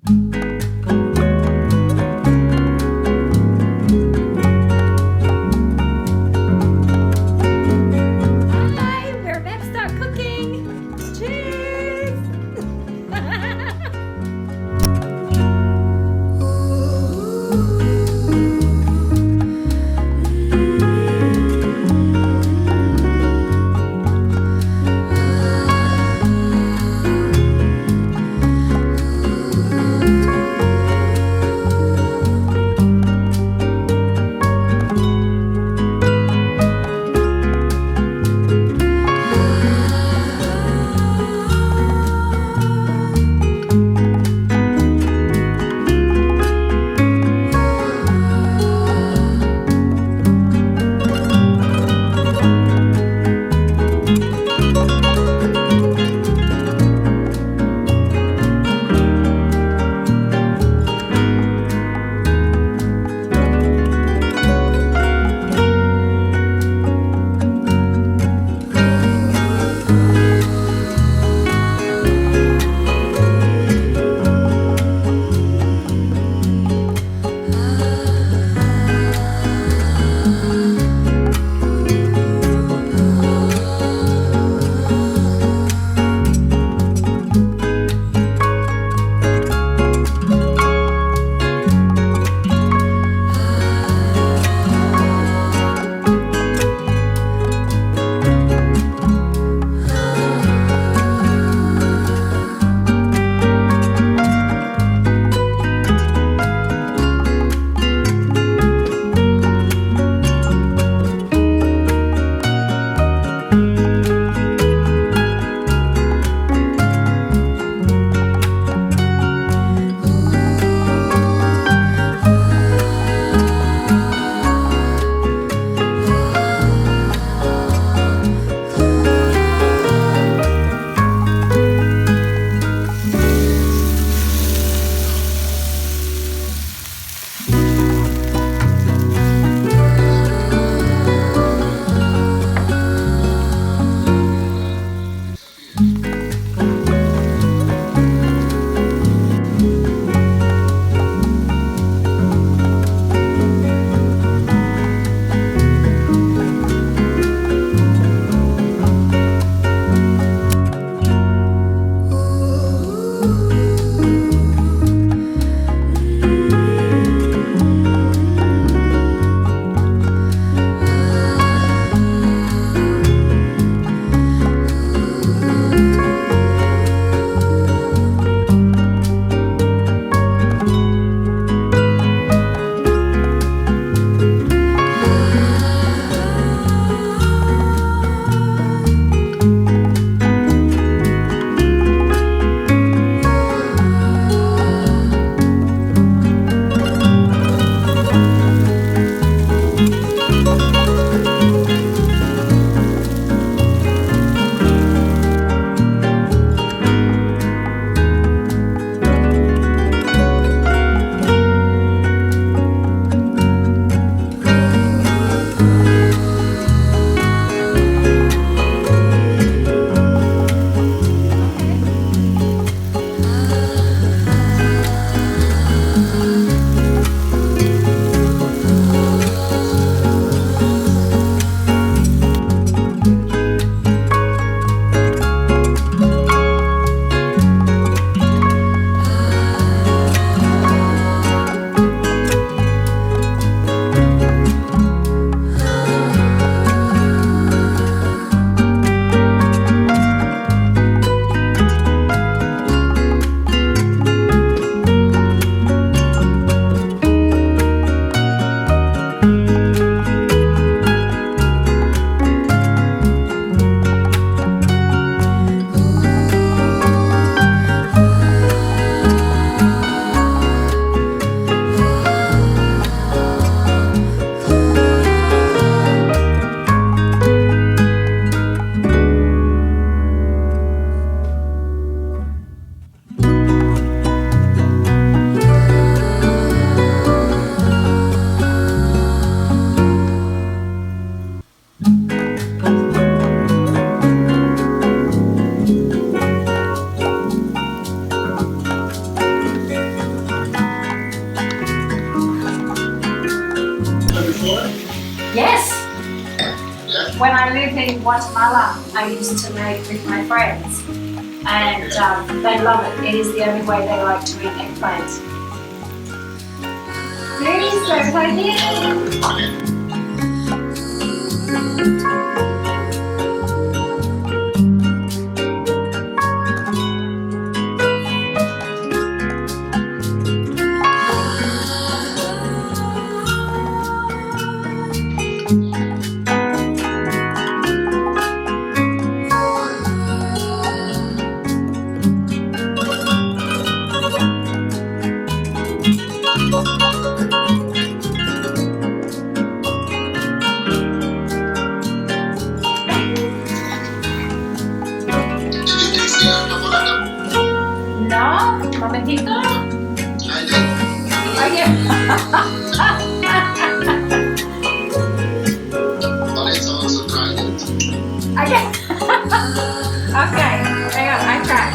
Hi, we're about to start cooking. Cheers! when I lived in Guatemala, I used to make with my friends, and they love it. It is the only way they like to eat eggplant. Listo, está bien. No, un momentito. Oye. Vanessa also tried it. Okay. Okay, hang on, I try.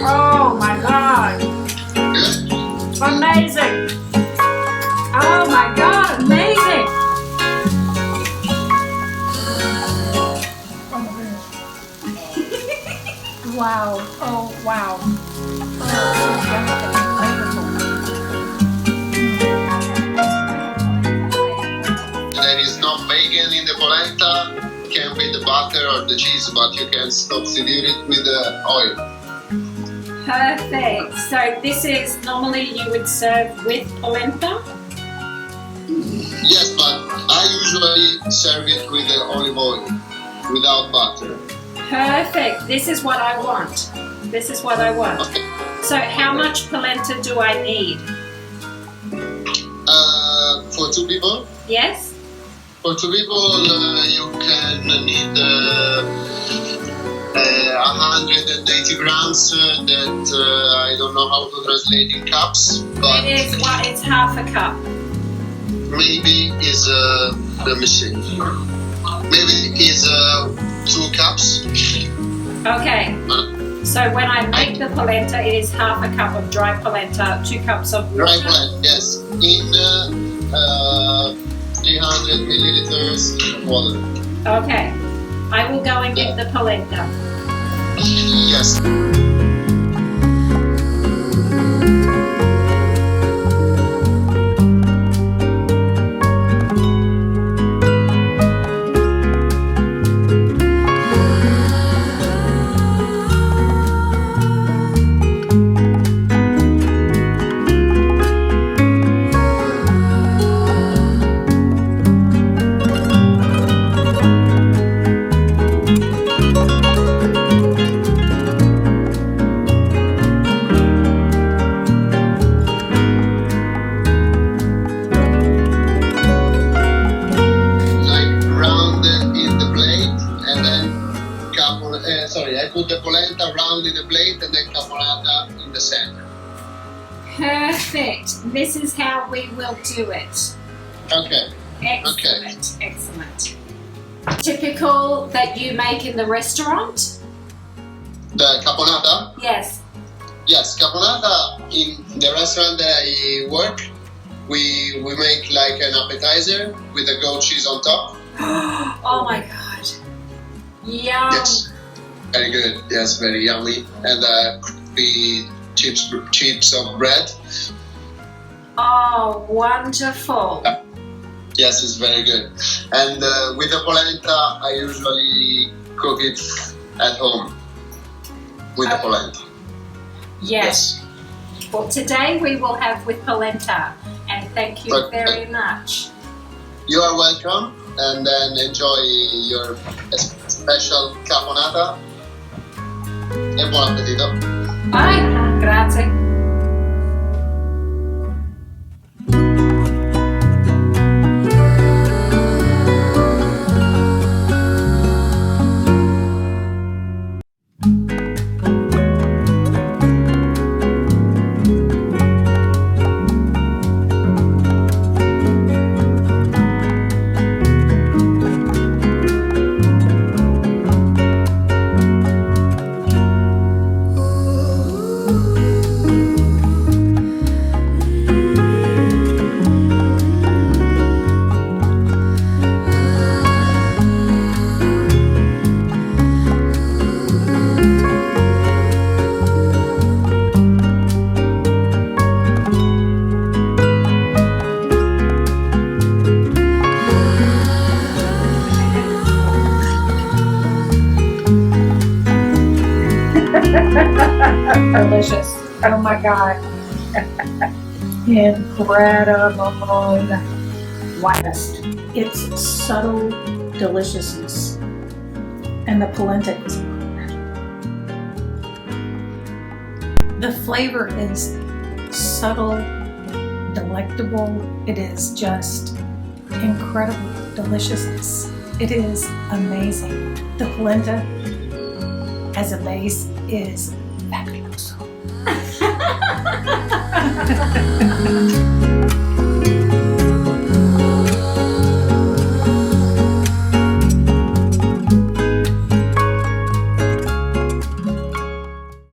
Oh my god. Good? Amazing. Oh my god, amazing. Wow. Oh wow. Oh, so delicate and flavorful. There is no bacon in the polenta. Can be the butter or the cheese, but you can substitute it with the oil. Perfect. So this is normally you would serve with polenta? Yes, but I usually serve it with the olive oil, without butter. Perfect. This is what I want. This is what I want. Okay. So how much polenta do I need? For two people? Yes? For two people, you can need 180 grams. That I don't know how to translate in cups, but It is what? It's half a cup. maybe is let me see. Maybe is 2 cups. Okay. Uh, So when I make the polenta, it is half a cup of dry polenta, 2 cups of water. Dry blend, yes. In 300 milliliters water. Okay. I will go and get the polenta. Yes. I put the polenta round in the plate and then caponata in the center. Perfect. This is how we will do it. Okay. Excellent. Excellent. Typical that you make in the restaurant? The caponata? Yes. Yes, caponata in the restaurant that I work, we make like an appetizer with the goat cheese on top. Oh my god. Yum. Yes. Very good. Yes, very yummy. And crispy chips of bread. Oh, wonderful. Yes, it's very good. And with the polenta, I usually cook it at home with the polenta. Yes. Well, today we will have with polenta, and thank you Okay. very much. You are welcome, and then enjoy your special caponata. E buon appetito. Bye. Grazie. Delicious. Oh my God. Incredible. Widest. It's subtle deliciousness. And the polenta is incredible. The flavor is subtle, delectable. It is just incredible deliciousness. It is amazing. The polenta as a base is fabuloso.